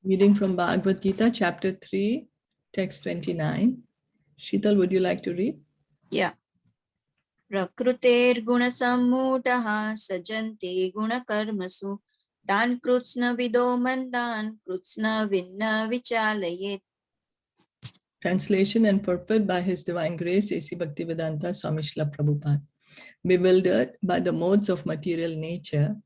Reading from Bhagavad Gita, chapter 3, text 29. Sheetal, would you like to read? Yeah. Prakrutergunasammudaha sajanti gunakarmasu dan krutsna vido mandan krutsna vinna vichalayet. Translation and purport by His Divine Grace, A.C. Bhaktivedanta Swami Srila Prabhupada. Bewildered by the modes of material nature,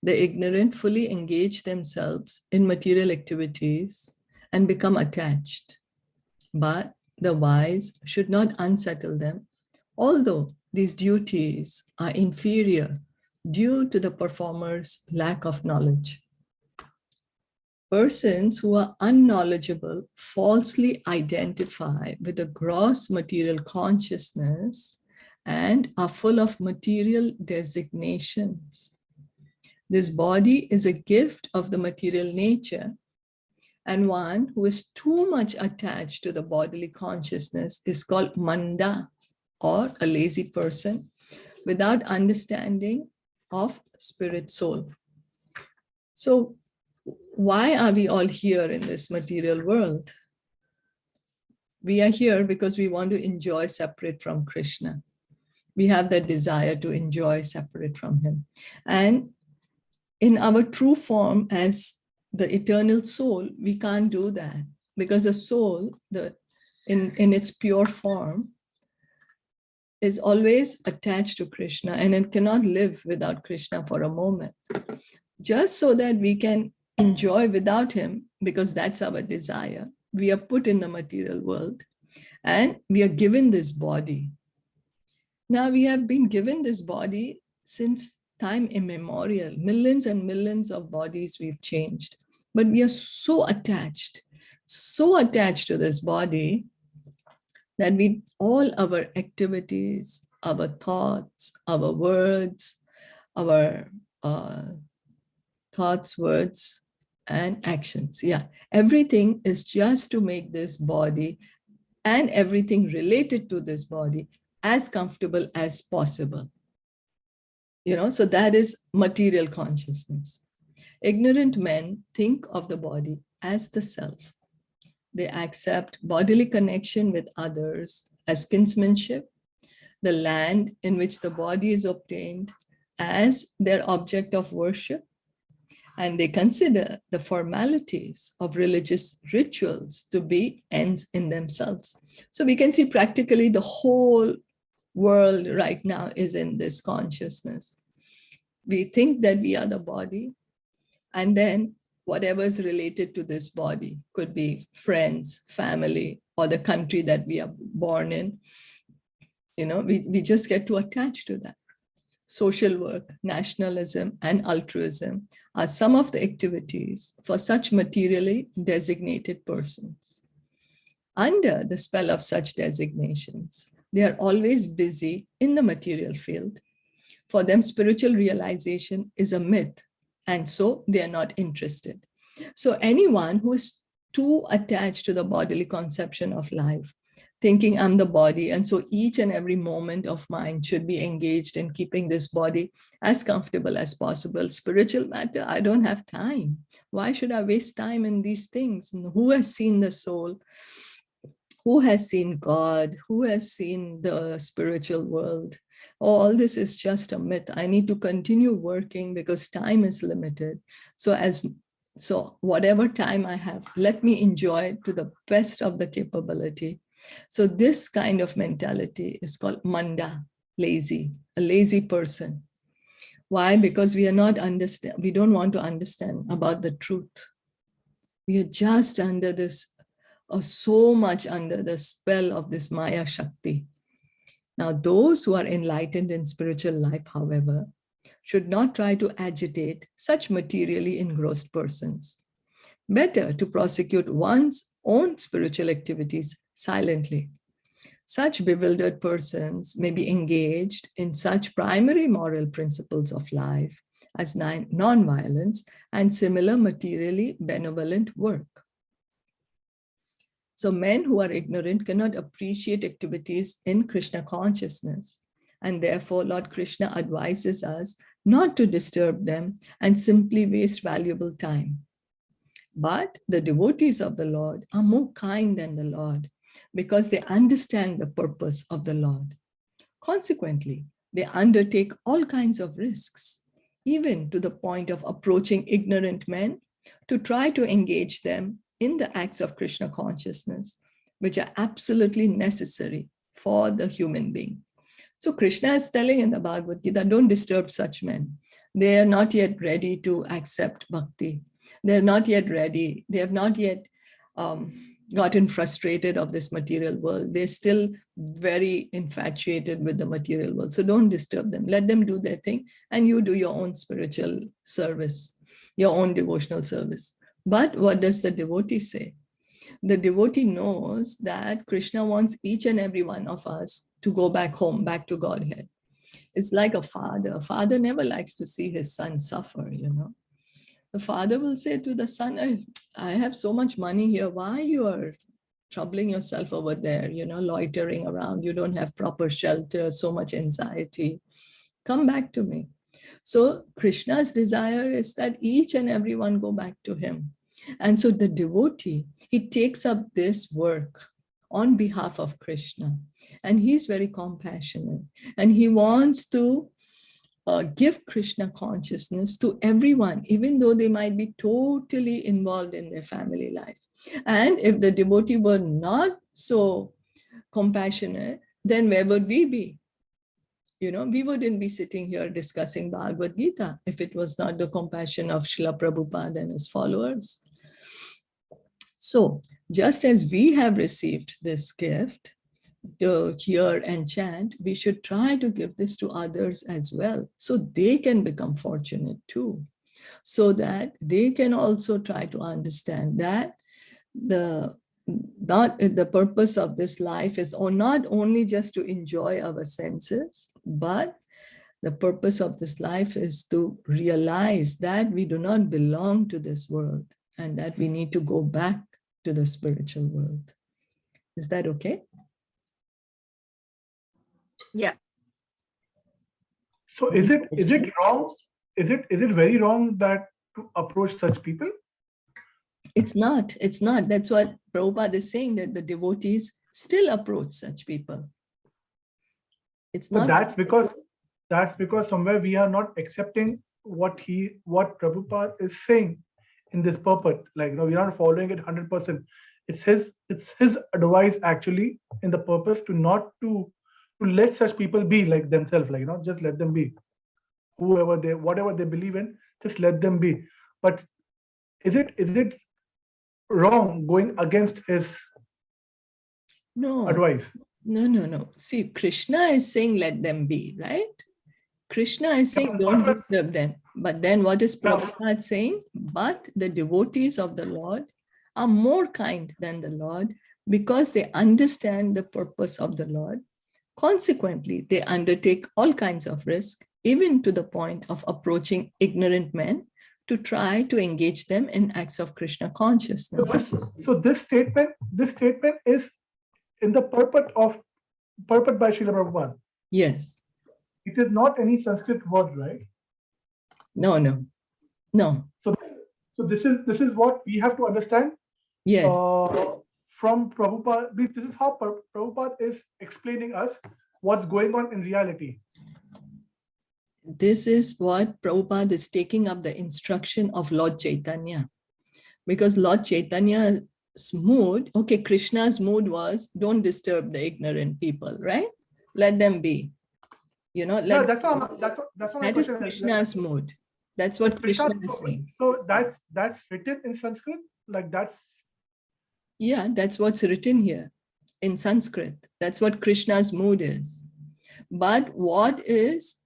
the ignorant fully engage themselves in material activities and become attached. But the wise should not unsettle them, although these duties are inferior due to the performer's lack of knowledge. Persons who are unknowledgeable falsely identify with the gross material consciousness and are full of material designations. This body is a gift of the material nature, and one who is too much attached to the bodily consciousness is called manda, or a lazy person without understanding of spirit soul. So why are we all here in this material world? We are here because we want to enjoy separate from Krishna. We have that desire to enjoy separate from him. And in our true form as the eternal soul, we can't do that because the soul, in its pure form, is always attached to Krishna and it cannot live without Krishna for a moment. Just so that we can enjoy without him, because that's our desire, we are put in the material world and we are given this body. Now we have been given this body since time immemorial. Millions and millions of bodies we've changed, but we are so attached to this body that all our activities, our thoughts, our words, our thoughts, words, and actions. Yeah, everything is just to make this body and everything related to this body as comfortable as possible. So that is material consciousness. Ignorant men think of the body as the self. They accept bodily connection with others as kinsmanship, the land in which the body is obtained as their object of worship, and they consider the formalities of religious rituals to be ends in themselves. So we can see practically the whole world right now is in this consciousness. We think that we are the body, and then whatever is related to this body could be friends, family, or the country that we are born in. We just get to attach to that. Social work, nationalism, and altruism are some of the activities for such materially designated persons. Under the spell of such designations, they are always busy in the material field. For them, spiritual realization is a myth, and so they are not interested. So anyone who is too attached to the bodily conception of life, thinking I'm the body, and so each and every moment of mine should be engaged in keeping this body as comfortable as possible. Spiritual matter, I don't have time. Why should I waste time in these things? Who has seen the soul? Who has seen God? Who has seen the spiritual world? All this is just a myth. I need to continue working because time is limited. So whatever time I have, let me enjoy it to the best of the capability. So this kind of mentality is called manda, lazy, a lazy person. Why? Because we don't want to understand about the truth. We are just under this, or so much under the spell of this Maya Shakti. Now, those who are enlightened in spiritual life, however, should not try to agitate such materially engrossed persons. Better to prosecute one's own spiritual activities silently. Such bewildered persons may be engaged in such primary moral principles of life as non-violence and similar materially benevolent work. So men who are ignorant cannot appreciate activities in Krishna consciousness, and therefore Lord Krishna advises us not to disturb them and simply waste valuable time. But the devotees of the Lord are more kind than the Lord because they understand the purpose of the Lord. Consequently, they undertake all kinds of risks, even to the point of approaching ignorant men to try to engage them in the acts of Krishna consciousness, which are absolutely necessary for the human being. So Krishna is telling in the Bhagavad Gita, don't disturb such men. They are not yet ready to accept bhakti. They're not yet ready. They have not yet gotten frustrated of this material world. They're still very infatuated with the material world. So don't disturb them. Let them do their thing and you do your own spiritual service, your own devotional service. But what does the devotee say? The devotee knows that Krishna wants each and every one of us to go back home, back to Godhead. It's like a father. A father never likes to see his son suffer, The father will say to the son, I have so much money here. Why you are troubling yourself over there, loitering around. You don't have proper shelter, so much anxiety. Come back to me. So Krishna's desire is that each and everyone go back to him. And so the devotee, he takes up this work on behalf of Krishna. And he's very compassionate. And he wants to give Krishna consciousness to everyone, even though they might be totally involved in their family life. And if the devotee were not so compassionate, then where would we be? We wouldn't be sitting here discussing Bhagavad Gita if it was not the compassion of Srila Prabhupada and his followers. So just as we have received this gift to hear and chant, we should try to give this to others as well, so they can become fortunate too, so that they can also try to understand that the purpose of this life is not only just to enjoy our senses, but the purpose of this life is to realize that we do not belong to this world and that we need to go back to the spiritual world. Is that okay? Yeah. So is it wrong? Is it very wrong that to approach such people? It's not. That's what Prabhupada is saying, that the devotees still approach such people. It's not. So that's because somewhere we are not accepting what Prabhupada is saying in this purport. We are not following it 100%. It's his advice actually in the purpose to let such people be like themselves, just let them be. Whatever they believe in, just let them be. But is it wrong going against his advice? No. See, Krishna is saying let them be, right? Krishna is saying don't disturb them. But then what is Prabhupada saying? But the devotees of the Lord are more kind than the Lord because they understand the purpose of the Lord. Consequently, they undertake all kinds of risk, even to the point of approaching ignorant men to try to engage them in acts of Krishna consciousness. So this statement is in the purport by Srila Prabhupada. Yes. It is not any Sanskrit word, right? No. So this is what we have to understand. Yes. From Prabhupada. This is how Prabhupada is explaining us what's going on in reality. This is what Prabhupada is taking up the instruction of Lord Chaitanya. Because Lord Chaitanya's mood, Krishna's mood was don't disturb the ignorant people, right? Let them be. That's what that is Krishna's mood. That's what Krishna is saying. So that's written in Sanskrit? Yeah, that's what's written here in Sanskrit. That's what Krishna's mood is. But what is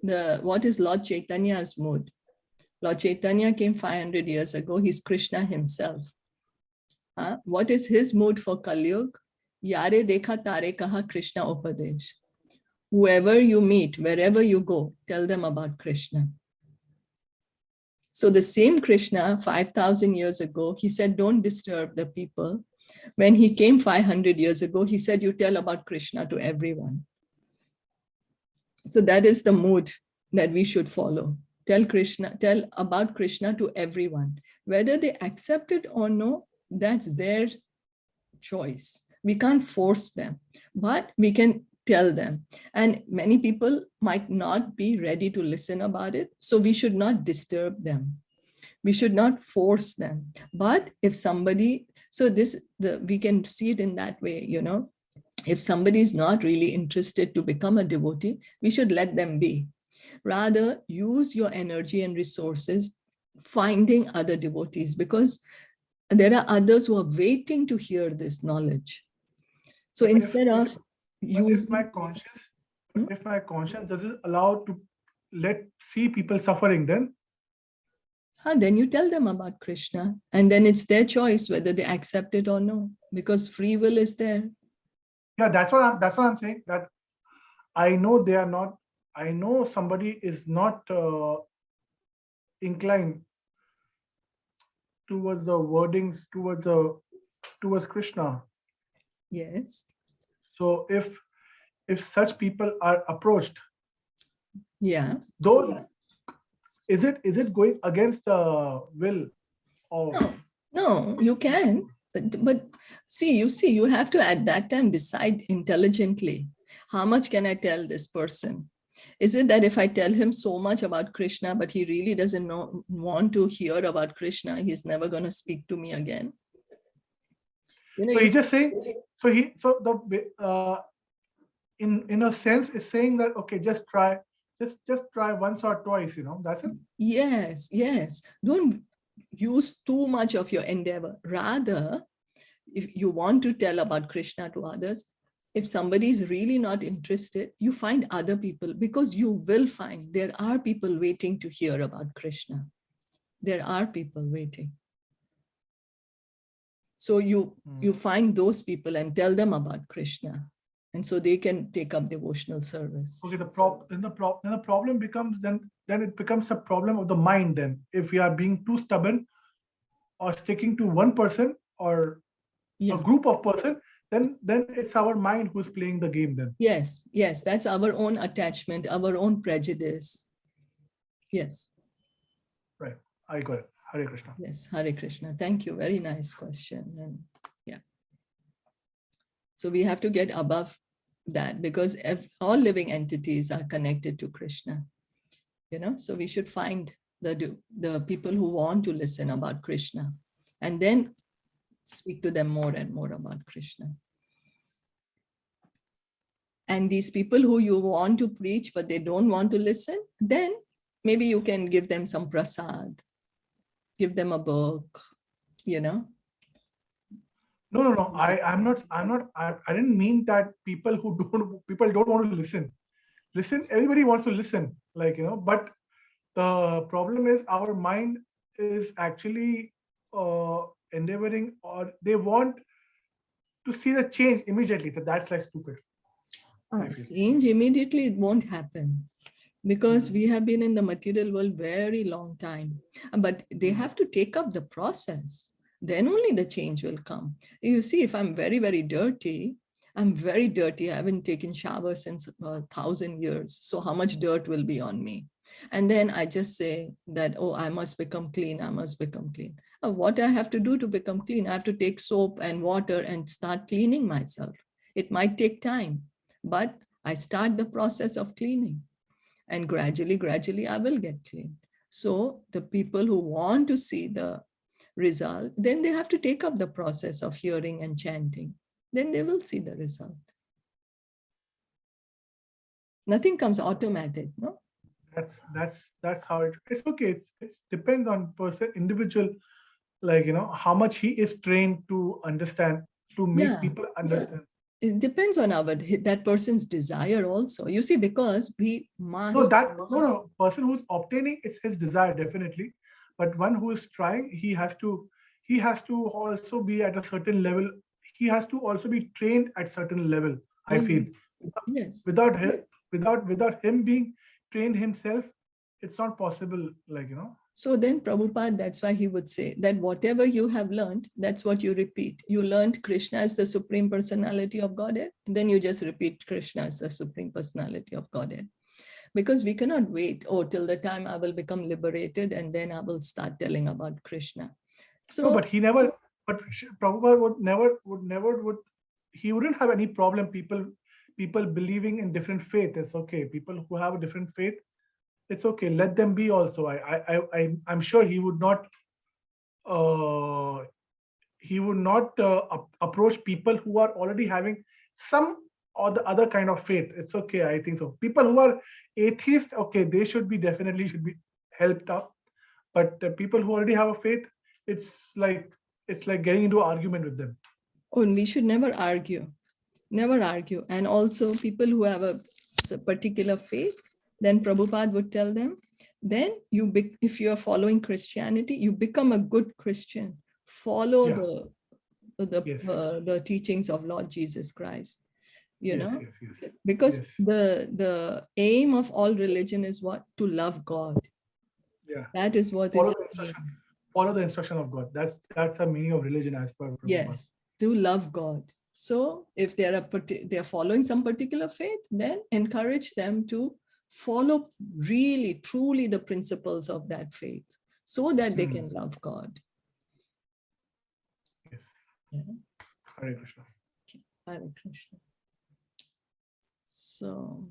Lord Chaitanya's mood? Lord Chaitanya came 500 years ago. He's Krishna himself. What is his mood for Kali Yuga? Yare dekha tare kaha Krishna upadesh. Whoever you meet, wherever you go, tell them about Krishna. So the same Krishna 5,000 years ago, he said, don't disturb the people. When he came 500 years ago, he said, you tell about Krishna to everyone. So that is the mood that we should follow. tell about Krishna to everyone. Whether they accept it or no, that's their choice. We can't force them, but we can tell them. And many people might not be ready to listen about it, so we should not disturb them. We should not force them. But if somebody, so we can see it in that way, if somebody is not really interested to become a devotee, we should let them be. Rather, use your energy and resources finding other devotees, because there are others who are waiting to hear this knowledge. So instead of if my conscience doesn't allow to see people suffering, then you tell them about Krishna, and then it's their choice whether they accept it or no, because free will is there. Yeah, that's what I'm saying. That I know they are not. I know somebody is not inclined towards the wordings towards Krishna. Yes. So if such people are approached, yeah, though, is it going against the will of? No, you can, but you have to at that time decide intelligently. How much can I tell this person? Is it that if I tell him so much about Krishna, but he really doesn't want to hear about Krishna, he's never going to speak to me again? So he's just saying. In a sense, is saying that okay, just try once or twice. That's it. Yes. Don't use too much of your endeavor. Rather, if you want to tell about Krishna to others, if somebody is really not interested, you find other people, because you will find there are people waiting to hear about Krishna. There are people waiting. So you find those people and tell them about Krishna, and so they can take up devotional service. Okay, the problem becomes then it becomes a problem of the mind. Then, if we are being too stubborn or sticking to one person or a group of person, then it's our mind who's playing the game. Then yes, that's our own attachment, our own prejudice. Yes. Right. I got it. Hare Krishna. Yes, Hare Krishna. Thank you. Very nice question. And yeah. So we have to get above that, because all living entities are connected to Krishna. So we should find the people who want to listen about Krishna, and then speak to them more and more about Krishna. And these people who you want to preach, but they don't want to listen, then maybe you can give them some prasad, give them a book, No. I'm not. I didn't mean that people don't want to listen. Everybody wants to listen, but the problem is our mind is actually endeavoring, or they want to see the change immediately. That's like stupid. Change immediately, it won't happen, because we have been in the material world very long time, but they have to take up the process. Then only the change will come. You see, if I'm very, very dirty, I'm very dirty. I haven't taken shower since 1,000 years. So how much dirt will be on me? And then I just say that, oh, I must become clean. I must become clean. What I have to do to become clean? I have to take soap and water and start cleaning myself. It might take time, but I start the process of cleaning. And gradually, I will get clean. So the people who want to see the result, then they have to take up the process of hearing and chanting. Then they will see the result. Nothing comes automatic, no? That's how it's okay. It's depends on person, individual, how much he is trained to understand, to make people understand. It depends on that person's desire also. You see, because we must. No, person who's obtaining, it's his desire, definitely. But one who is trying, he has to also be at a certain level. He has to also be trained at certain level, I feel. Yes. Without him being trained himself, it's not possible, So then Prabhupada, that's why he would say that whatever you have learned, that's what you repeat. You learned Krishna as the Supreme Personality of Godhead, and then you just repeat Krishna as the Supreme Personality of Godhead. because we cannot wait, oh, till the time I will become liberated and then I will start telling about Krishna. No, So, but he never. But Prabhupada would he wouldn't have any problem. People believing in different faith. It's okay. People who have a different faith, it's okay. Let them be also. I'm sure he would not. Approach people who are already having some or the other kind of faith. It's okay. I think so. People who are atheist, okay, they should be helped up. But people who already have a faith, it's like getting into an argument with them. and we should never argue. And also people who have a particular faith, then Prabhupada would tell them, then if you are following Christianity, you become a good Christian. Follow Yes. the teachings of Lord Jesus Christ. You Yes, know, yes. because Yes. the aim of all religion is what? To love God. Yeah. That is what Follow is the the aim. instruction. Follow the instruction of God. That's the meaning of religion as per Prabhupada. Yes, to love God. So if they are following some particular faith, then encourage them to follow really, truly the principles of that faith so that they can love God. Yes. Yeah. Hare Krishna. Hare Krishna. So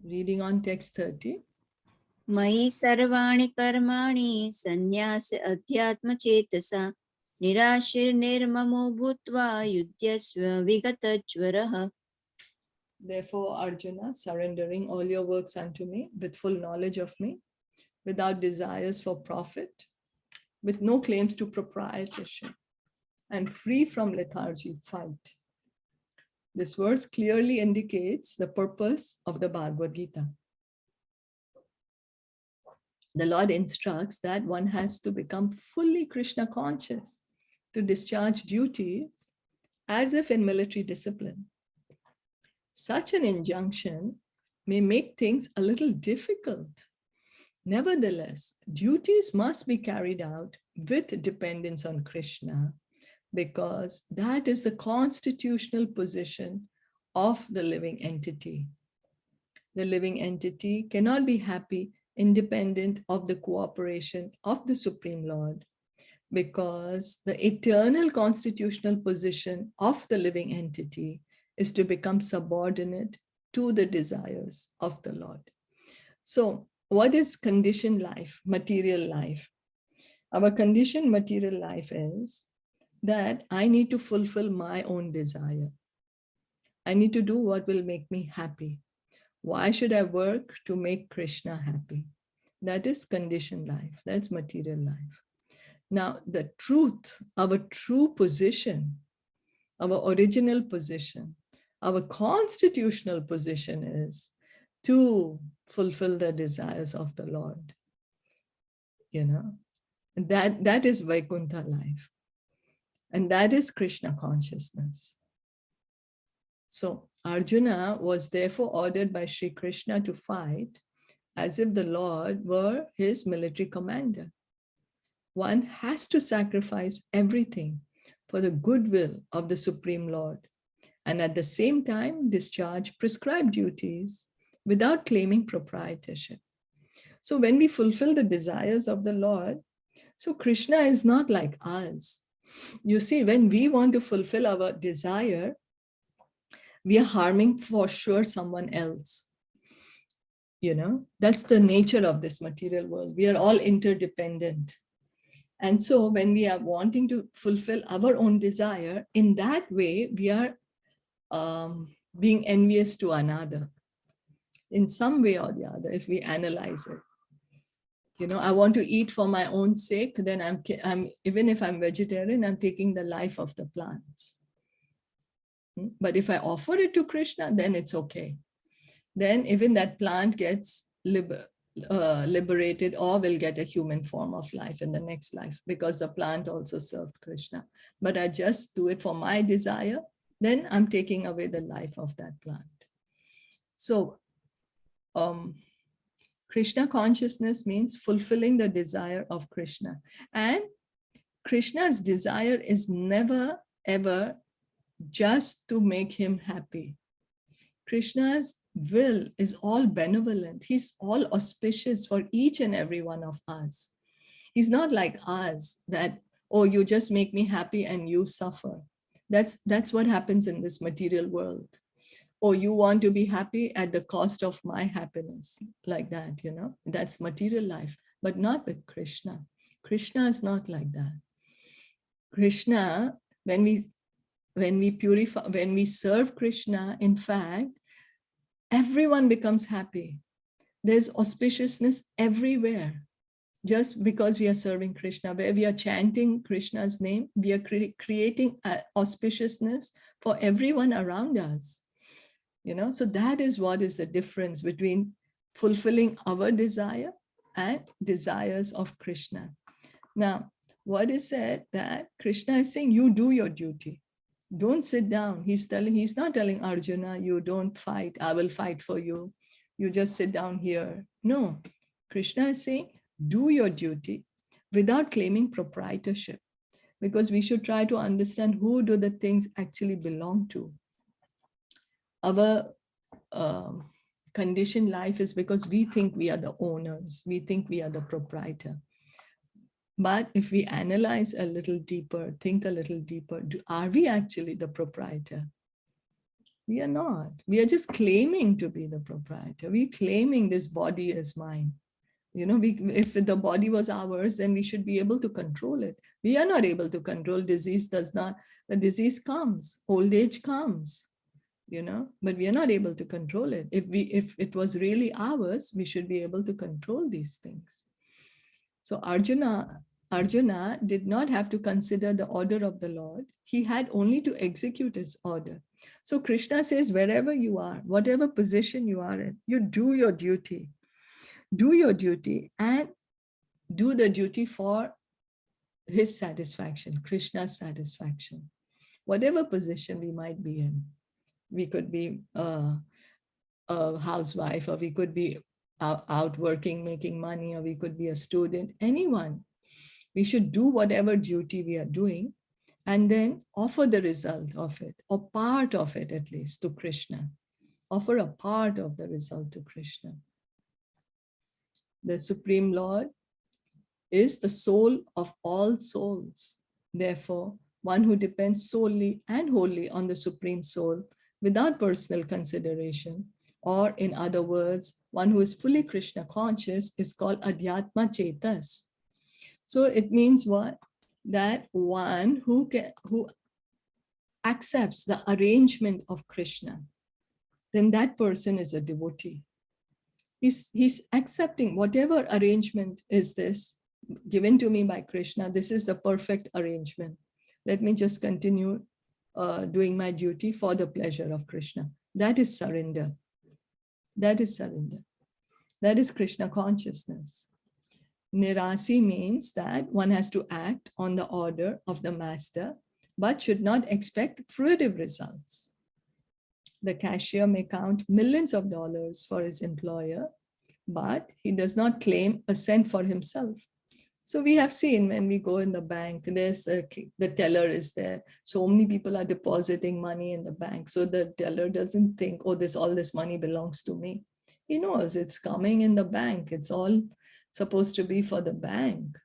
reading on text 30. मयि सर्वाणि कर्माणि संन्यास अध्यात्म चेतसा निराशीर्निर्ममो भूत्वा युध्यस्व विगतज्वरः. Therefore, Arjuna, surrendering all your works unto me with full knowledge of me, without desires for profit, with no claims to proprietorship, and free from lethargy, fight. This verse clearly indicates the purpose of the Bhagavad Gita. The Lord instructs that one has to become fully Krishna conscious to discharge duties as if in military discipline. Such an injunction may make things a little difficult. Nevertheless, duties must be carried out with dependence on Krishna, because that is the constitutional position of the living entity. The living entity cannot be happy independent of the cooperation of the Supreme Lord, because the eternal constitutional position of the living entity is to become subordinate to the desires of the Lord. So what is conditioned life, material life? Our conditioned material life is that I need to fulfill my own desire. I need to do what will make me happy. Why should I work to make Krishna happy? That is conditioned life. That's material life. Now, the truth, our true position, our original position, our constitutional position is to fulfill the desires of the Lord. You know, that is Vaikuntha life. And that is Krishna consciousness. So Arjuna was therefore ordered by Sri Krishna to fight as if the Lord were his military commander. One has to sacrifice everything for the goodwill of the Supreme Lord, and at the same time discharge prescribed duties without claiming proprietorship. So when we fulfill the desires of the Lord, so Krishna is not like us. You see, when we want to fulfill our desire, we are harming for sure someone else. You know, that's the nature of this material world. We are all interdependent. And so when we are wanting to fulfill our own desire, in that way, we are being envious to another in some way or the other, if we analyze it. You know, I want to eat for my own sake, then I'm even if I'm vegetarian, I'm taking the life of the plants. But if I offer it to Krishna, then it's okay. Then even that plant gets liberated or will get a human form of life in the next life, because the plant also served Krishna. But I just do it for my desire, then I'm taking away the life of that plant. So Krishna consciousness means fulfilling the desire of Krishna. And Krishna's desire is never, ever just to make him happy. Krishna's will is all benevolent. He's all auspicious for each and every one of us. He's not like us that, oh, you just make me happy and you suffer. That's what happens in this material world. Oh, you want to be happy at the cost of my happiness, like that, you know, that's material life, but not with Krishna. Krishna is not like that. Krishna, when we purify, when we serve Krishna, in fact, everyone becomes happy. There's auspiciousness everywhere. Just because we are serving Krishna, where we are chanting Krishna's name, we are creating auspiciousness for everyone around us. You know, so that is what is the difference between fulfilling our desire and desires of Krishna. Now, what is said that Krishna is saying, you do your duty. Don't sit down. He's not telling Arjuna, you don't fight, I will fight for you. You just sit down here. No, Krishna is saying, do your duty without claiming proprietorship, because we should try to understand who do the things actually belong to. Our conditioned life is because we think we are the owners, we think we are the proprietor. But if we analyze a little deeper, think a little deeper, are we actually the proprietor? We are not. We are just claiming to be the proprietor. We're claiming this body is mine. You know, if the body was ours, then we should be able to control it. We are not able to control disease. The disease comes, old age comes, you know, but we are not able to control it. If it was really ours, we should be able to control these things. So Arjuna did not have to consider the order of the Lord. He had only to execute his order. So Krishna says, wherever you are, whatever position you are in, you do your duty. Do your duty and do the duty for his satisfaction, Krishna's satisfaction. Whatever position we might be in. We could be a housewife, or we could be out working, making money, or we could be a student, anyone. We should do whatever duty we are doing and then offer the result of it, or part of it at least, to Krishna. Offer a part of the result to Krishna. The Supreme Lord is the soul of all souls. Therefore, one who depends solely and wholly on the Supreme Soul without personal consideration, or in other words, one who is fully Krishna conscious, is called Adhyatma Chetas. So it means what? That one who accepts the arrangement of Krishna, then that person is a devotee. He's accepting whatever arrangement is this given to me by Krishna. This is the perfect arrangement. Let me just continue doing my duty for the pleasure of Krishna. That is surrender. That is surrender. That is Krishna consciousness. Nirasi means that one has to act on the order of the master, but should not expect fruitive results. The cashier may count millions of dollars for his employer, but he does not claim a cent for himself. So we have seen when we go in the bank, there's the teller is there. So many people are depositing money in the bank. So the teller doesn't think, oh, all this money belongs to me. He knows it's coming in the bank. It's all supposed to be for the bank,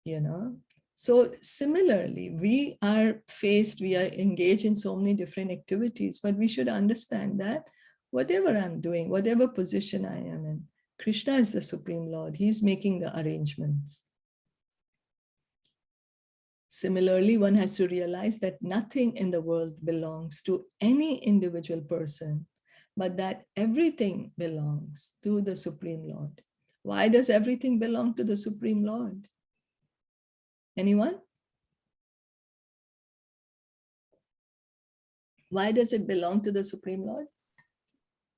you know. So similarly, we are engaged in so many different activities, but we should understand that whatever I'm doing, whatever position I am in, Krishna is the Supreme Lord. He's making the arrangements. Similarly, one has to realize that nothing in the world belongs to any individual person, but that everything belongs to the Supreme Lord. Why does everything belong to the Supreme Lord? Anyone? Why does it belong to the Supreme Lord?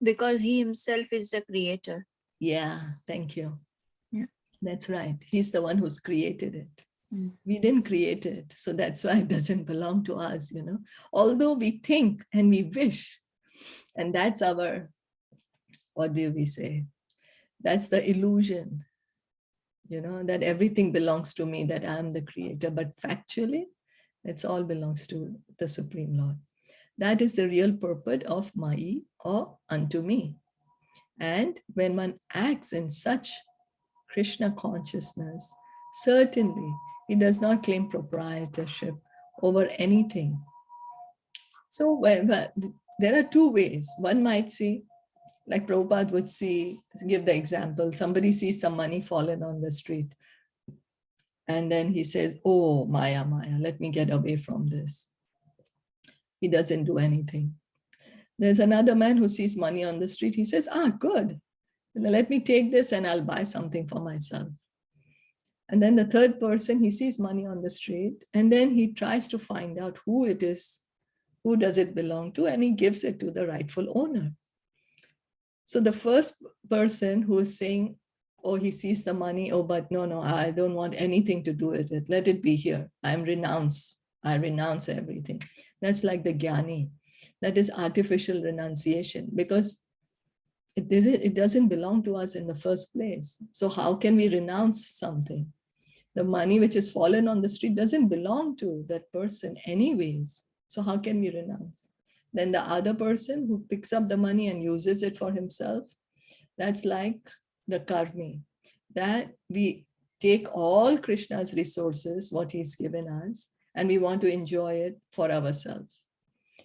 Because he himself is the creator. Yeah, thank you. Yeah. That's right. He's the one who's created it. Mm. We didn't create it. So that's why it doesn't belong to us, you know. Although we think and we wish, and that's our, what do we say? That's the illusion, you know, that everything belongs to me, that I'm the creator. But factually, it all belongs to the Supreme Lord. That is the real purport of Mai or unto me. And when one acts in such Krishna consciousness, certainly he does not claim proprietorship over anything. So there are two ways. One might see, like Prabhupada would see, give the example, somebody sees some money fallen on the street. And then he says, oh, Maya, Maya, let me get away from this. He doesn't do anything. There's another man who sees money on the street. He says, good. Let me take this and I'll buy something for myself. And then the third person, he sees money on the street and then he tries to find out who it is, who does it belong to, and he gives it to the rightful owner. So the first person who is saying, oh, he sees the money, oh, but no, I don't want anything to do with it. Let it be here. I renounce everything. That's like the Jnani. That is artificial renunciation because it doesn't belong to us in the first place. So how can we renounce something? The money which is fallen on the street doesn't belong to that person anyways. So how can we renounce? Then the other person who picks up the money and uses it for himself, that's like the karmi, that we take all Krishna's resources, what he's given us, and we want to enjoy it for ourselves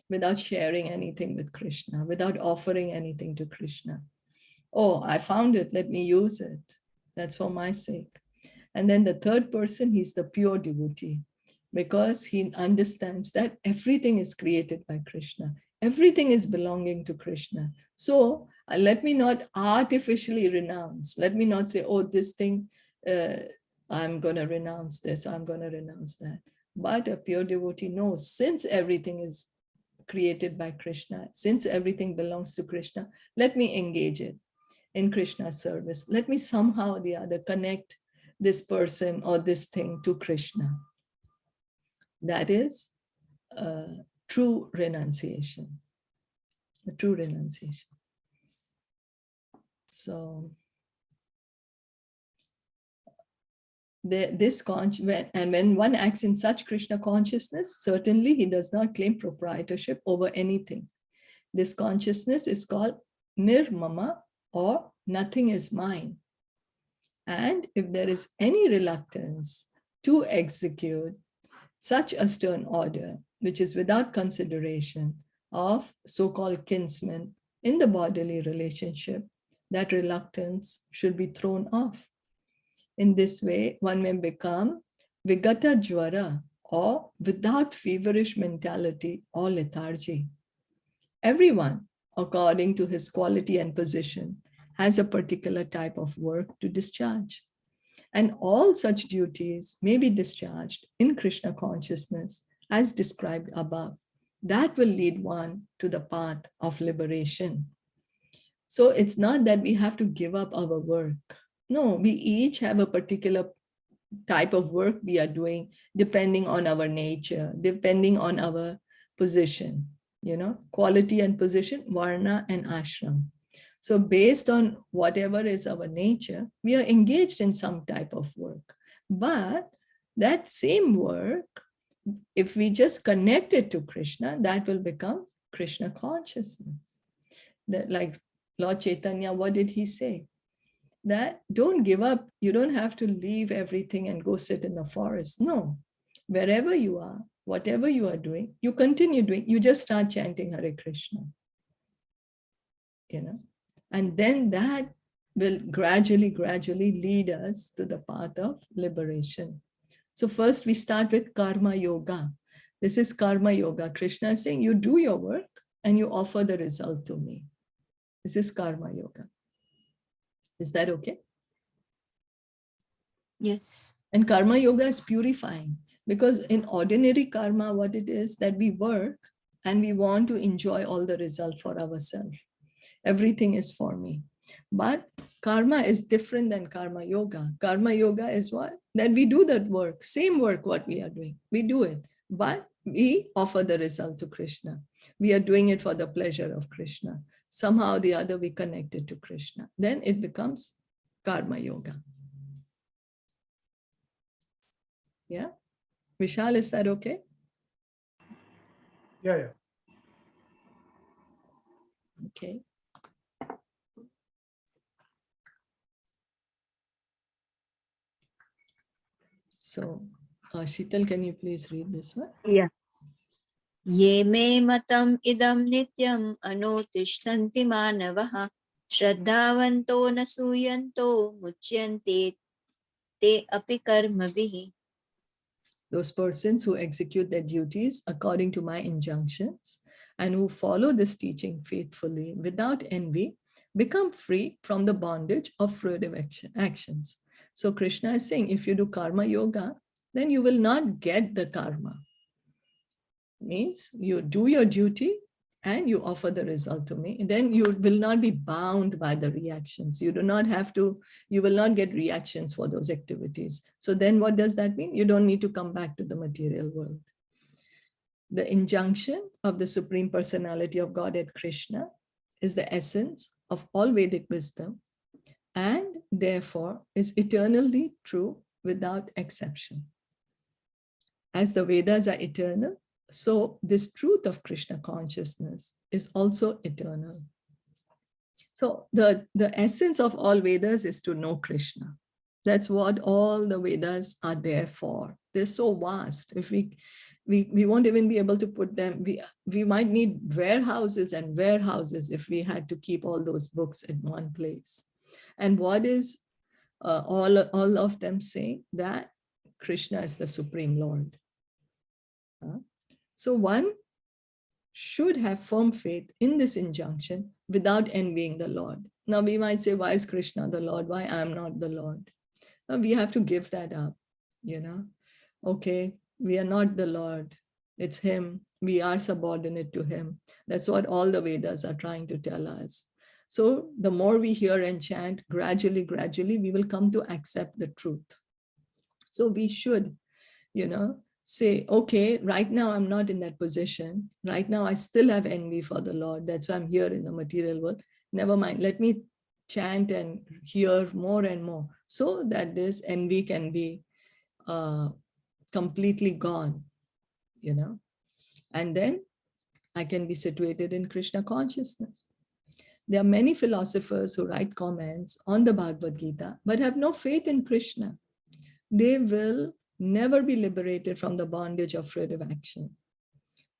without sharing anything with Krishna, without offering anything to Krishna. Oh, I found it, let me use it. That's for my sake. And then the third person, he's the pure devotee because he understands that everything is created by Krishna. Everything is belonging to Krishna. So let me not artificially renounce. Let me not say, oh, this thing, I'm going to renounce this, I'm going to renounce that. But a pure devotee knows, since everything is created by Krishna, since everything belongs to Krishna, let me engage it in Krishna's service. Let me somehow or the other connect this person or this thing to Krishna. That is true renunciation. A true renunciation. So when one acts in such Krishna consciousness, certainly he does not claim proprietorship over anything. This consciousness is called nirmama, or nothing is mine. And if there is any reluctance to execute such a stern order, which is without consideration of so-called kinsmen in the bodily relationship, that reluctance should be thrown off. In this way, one may become vigata jwara, or without feverish mentality or lethargy. Everyone, according to his quality and position, has a particular type of work to discharge. And all such duties may be discharged in Krishna consciousness as described above. That will lead one to the path of liberation. So it's not that we have to give up our work. No, we each have a particular type of work we are doing depending on our nature, depending on our position, quality and position, varna and ashram. So based on whatever is our nature, we are engaged in some type of work. But that same work, if we just connect it to Krishna, that will become Krishna consciousness. That, like Lord Chaitanya, what did he say? That don't give up. You don't have to leave everything and go sit in the forest. No, wherever you are, whatever you are doing, you continue doing. You just start chanting Hare Krishna. And then that will gradually lead us to the path of liberation. So first we start with karma yoga. This is karma yoga. Krishna is saying, you do your work and you offer the result to me. This is karma yoga. Is that okay? Yes. And karma yoga is purifying, because in ordinary karma, what it is that we work and we want to enjoy all the result for ourselves. Everything is for me. But karma is different than karma yoga. Karma yoga is what? That we do that work, same work what we are doing. We do it, but we offer the result to Krishna. We are doing it for the pleasure of Krishna. Somehow or the other we connect it to Krishna. Then it becomes karma yoga. Yeah? Vishal, is that okay? Yeah. Okay. So, Sheetal, can you please read this one? Yeah. Ye me matam idam nityam anutishthanti manavaha shraddhavanto nasuyanto muchyante te api karmavihi. Those persons who execute their duties according to my injunctions and who follow this teaching faithfully without envy become free from the bondage of fruitive actions. So Krishna is saying, if you do karma yoga, then you will not get the karma. Means you do your duty and you offer the result to me. And then you will not be bound by the reactions. You do not have to, you will not get reactions for those activities. So then what does that mean? You don't need to come back to the material world. The injunction of the Supreme Personality of Godhead Krishna is the essence of all Vedic wisdom and therefore is eternally true without exception. As the Vedas are eternal, so this truth of Krishna consciousness is also eternal. So the essence of all Vedas is to know Krishna. That's what all the Vedas are there for. They're so vast. If we won't even be able to put them, we might need warehouses and warehouses if we had to keep all those books in one place. And what is all of them saying? That Krishna is the Supreme Lord. So one should have firm faith in this injunction without envying the Lord. Now we might say, why is Krishna the Lord? Why I am not the Lord? Now we have to give that up, Okay, we are not the Lord. It's him. We are subordinate to him. That's what all the Vedas are trying to tell us. So the more we hear and chant, gradually, we will come to accept the truth. So we should, say, okay, right now I'm not in that position. Right now I still have envy for the Lord. That's why I'm here in the material world. Never mind. Let me chant and hear more and more so that this envy can be completely gone, and then I can be situated in Krishna consciousness. There are many philosophers who write comments on the Bhagavad Gita, but have no faith in Krishna. They will never be liberated from the bondage of fruitive action.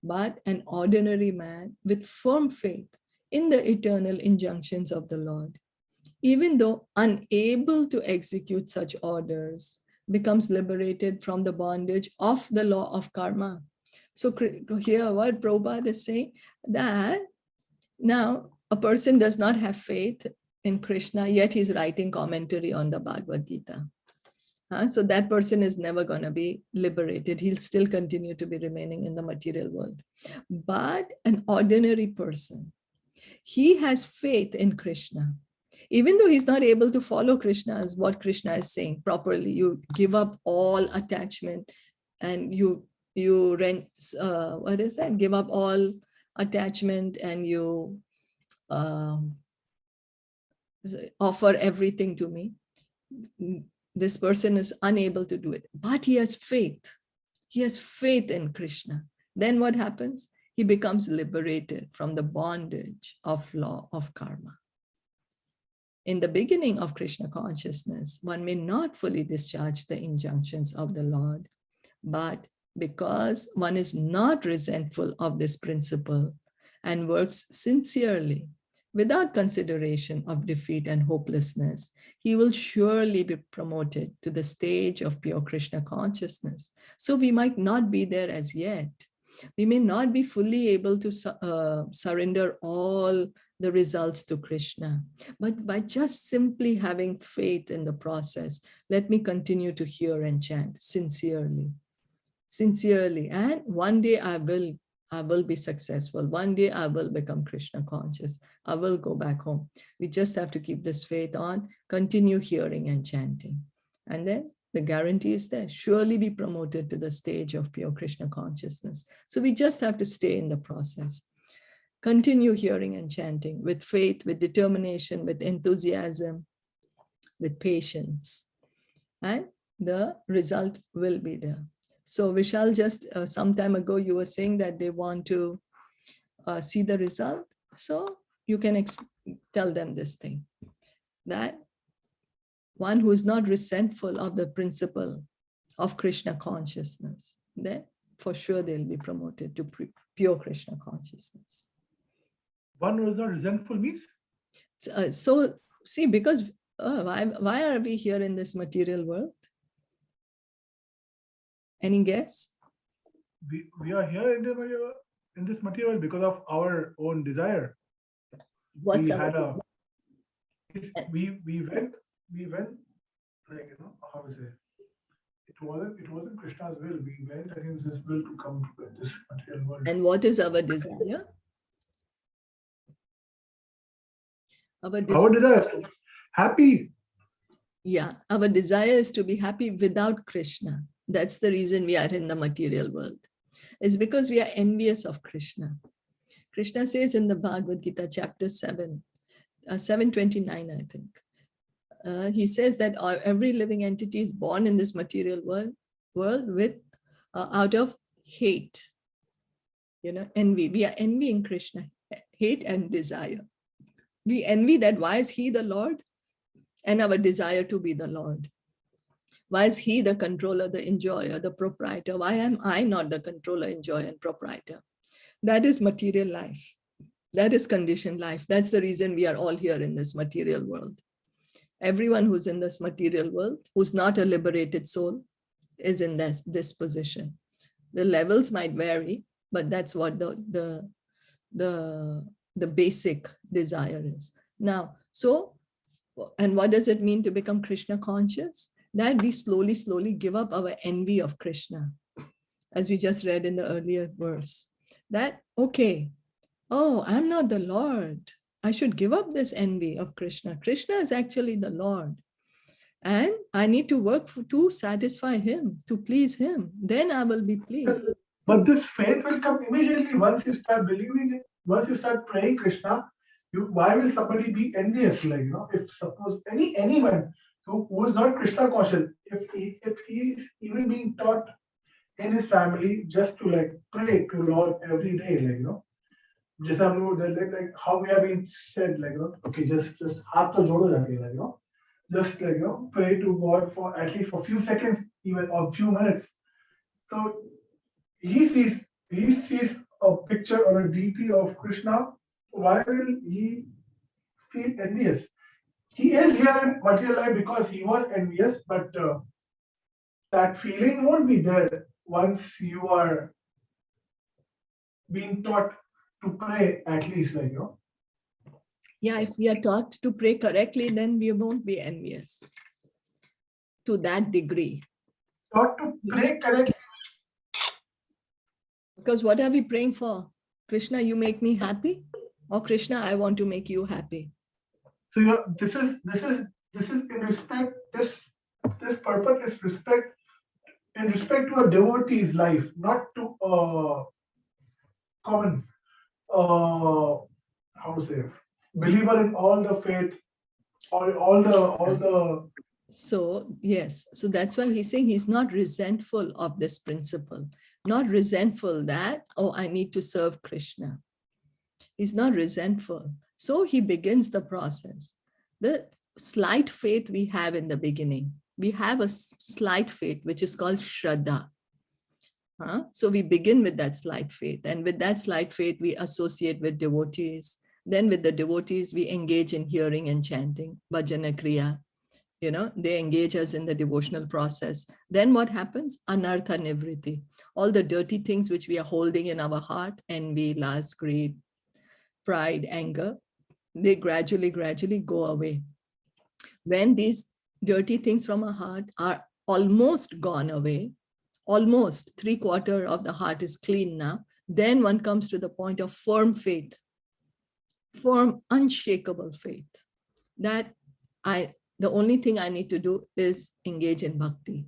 But an ordinary man with firm faith in the eternal injunctions of the Lord, even though unable to execute such orders, becomes liberated from the bondage of the law of karma. So here what Prabhupada is saying, that now a person does not have faith in Krishna, yet he's writing commentary on the Bhagavad Gita. So that person is never going to be liberated. He'll still continue to be remaining in the material world. But an ordinary person, he has faith in Krishna. Even though he's not able to follow Krishna as what Krishna is saying properly, you give up all attachment and you what is that? Give up all attachment and you offer everything to me. This person is unable to do it, but he has faith. He has faith in Krishna. Then what happens? He becomes liberated from the bondage of law of karma. In the beginning of Krishna consciousness, one may not fully discharge the injunctions of the Lord, but because one is not resentful of this principle and works sincerely, without consideration of defeat and hopelessness, he will surely be promoted to the stage of pure Krishna consciousness. So we might not be there as yet. We may not be fully able to surrender all the results to Krishna, but by just simply having faith in the process, let me continue to hear and chant sincerely. And one day I will be successful. One day I will become Krishna conscious. I will go back home. We just have to keep this faith on, continue hearing and chanting. And then the guarantee is there, surely be promoted to the stage of pure Krishna consciousness. So we just have to stay in the process. Continue hearing and chanting with faith, with determination, with enthusiasm, with patience. And the result will be there. So Vishal, just some time ago, you were saying that they want to see the result. So you can tell them this thing, that one who is not resentful of the principle of Krishna consciousness, then for sure they'll be promoted to pure Krishna consciousness. One who is not resentful means? So see, because why are we here in this material world? Any guess? We are here in this material because of our own desire. What's we our had a we went like, you know, how to say, it wasn't Krishna's will. We went against this will to come to this material world. And what is our desire? Our desire is to be happy. Yeah, our desire is to be happy without Krishna. That's the reason we are in the material world. It's because we are envious of Krishna. Krishna says in the Bhagavad Gita, chapter 7, 729, I think. He says that every living entity is born in this material world with out of hate, envy. We are envying Krishna, hate and desire. We envy that why is he the Lord, and our desire to be the Lord. Why is he the controller, the enjoyer, the proprietor? Why am I not the controller, enjoyer, and proprietor? That is material life. That is conditioned life. That's the reason we are all here in this material world. Everyone who's in this material world, who's not a liberated soul, is in this position. The levels might vary, but that's what the basic desire is. Now, and what does it mean to become Krishna conscious? That we slowly give up our envy of Krishna, as we just read in the earlier verse. That, okay, oh, I'm not the Lord. I should give up this envy of Krishna. Krishna is actually the Lord. And I need to work to satisfy him, to please him. Then I will be pleased. But this faith will come immediately once you start believing it, once you start praying Krishna. Why will somebody be envious? Like, if suppose anyone who is not Krishna conscious, if he is even being taught in his family just to like pray to Lord every day, like, like how we have been said, like, okay, just haath to jodo jake, like, just like, pray to God for at least for a few seconds, even or few minutes. So he sees a picture or a deity of Krishna. Why will he feel envious? He is here in material life because he was envious, but that feeling won't be there once you are being taught to pray, at least, like, Yeah, if we are taught to pray correctly, then we won't be envious to that degree. Taught to pray correctly. Because what are we praying for? Krishna, you make me happy, or Krishna, I want to make you happy. So this is in respect. This purpose is in respect to a devotee's life, not to a common how to say, believer in all the faith or all the. So yes, so that's why he's saying he's not resentful of this principle, not resentful that, oh, I need to serve Krishna. He's not resentful. So he begins the process. The slight faith we have in the beginning, we have a slight faith, which is called Shraddha. So we begin with that slight faith. And with that slight faith, we associate with devotees. Then with the devotees, we engage in hearing and chanting, bhajana kriya. They engage us in the devotional process. Then what happens? Anartha nivritti. All the dirty things which we are holding in our heart, envy, lust, greed, pride, anger, they gradually go away. When these dirty things from our heart are almost gone away, almost 3/4 of the heart is clean now, then one comes to the point of firm faith, firm, unshakable faith, that the only thing I need to do is engage in bhakti.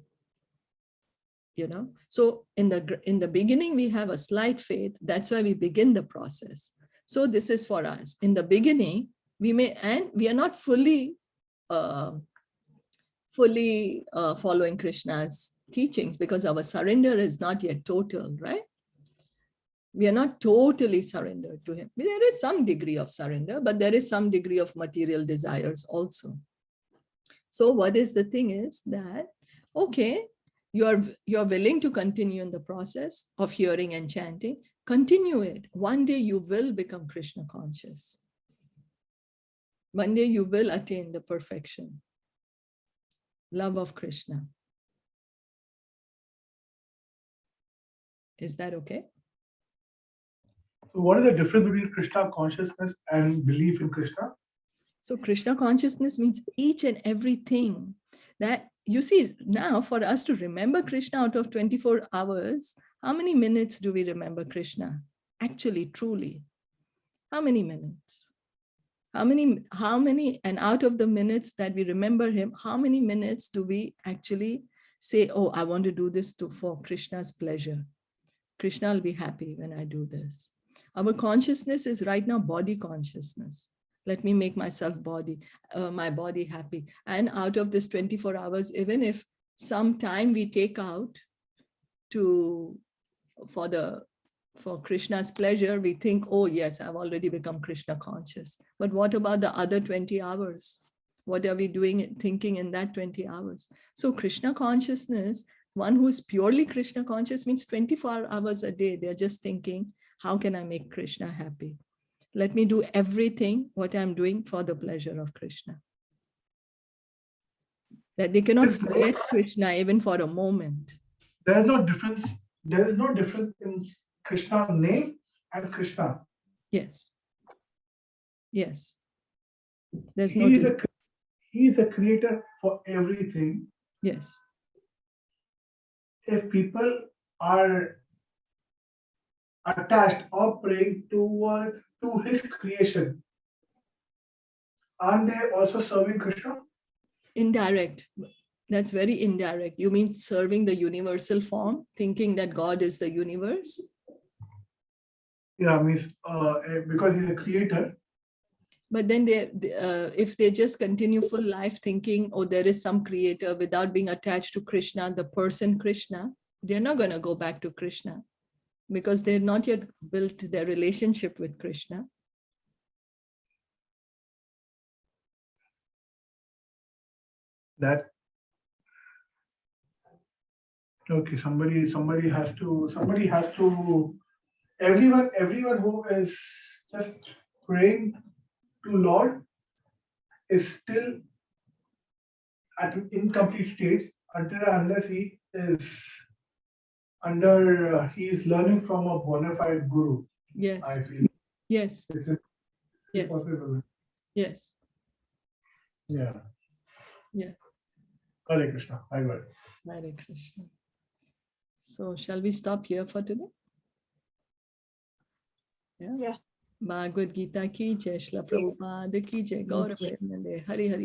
So in the beginning, we have a slight faith. That's why we begin the process. So this is for us. In the beginning, we are not fully following Krishna's teachings because our surrender is not yet total, right? We are not totally surrendered to him. There is some degree of surrender, but there is some degree of material desires also. So what is the thing is that, okay, you're willing to continue in the process of hearing and chanting, continue it. One day you will become Krishna conscious. One day you will attain the perfection, love of Krishna. Is that okay? So what is the difference between Krishna consciousness and belief in Krishna? So Krishna consciousness means each and everything that you see now. For us to remember Krishna out of 24 hours, how many minutes do we remember Krishna? Actually, truly, how many minutes? How many, and out of the minutes that we remember him, how many minutes do we actually say, oh, I want to do this for Krishna's pleasure. Krishna will be happy when I do this. Our consciousness is right now body consciousness. Let me make myself my body happy. And out of this 24 hours, even if some time we take out for Krishna's pleasure, we think, oh yes, I've already become Krishna conscious. But what about the other 20 hours? What are we doing, thinking in that 20 hours? So Krishna consciousness, one who's purely Krishna conscious, means 24 hours a day. They're just thinking, how can I make Krishna happy? Let me do everything what I'm doing for the pleasure of Krishna. That they cannot forget Krishna even for a moment. There is no difference. There is no difference in Krishna's name and Krishna. Yes. Yes. There's no difference. He is a creator for everything. Yes. If people are attached or praying to his creation, aren't they also serving Krishna? Indirect. That's very indirect. You mean serving the universal form, thinking that God is the universe? Yeah, means because he's a creator. But then if they just continue full life thinking, oh, there is some creator without being attached to Krishna, the person Krishna, they're not going to go back to Krishna because they've not yet built their relationship with Krishna. That okay, somebody has to everyone who is just praying to Lord is still at an incomplete stage unless he is he is learning from a bona fide guru. Yes. I feel Yes. it's Yes. possible. Yes. Yeah. Yeah. Hare Krishna. I got it. Hare Krishna. So shall we stop here for today? Yeah. Bhagavad Gita ki jai, Srila Prabhupada ki jai, Gaurav Hare Hare.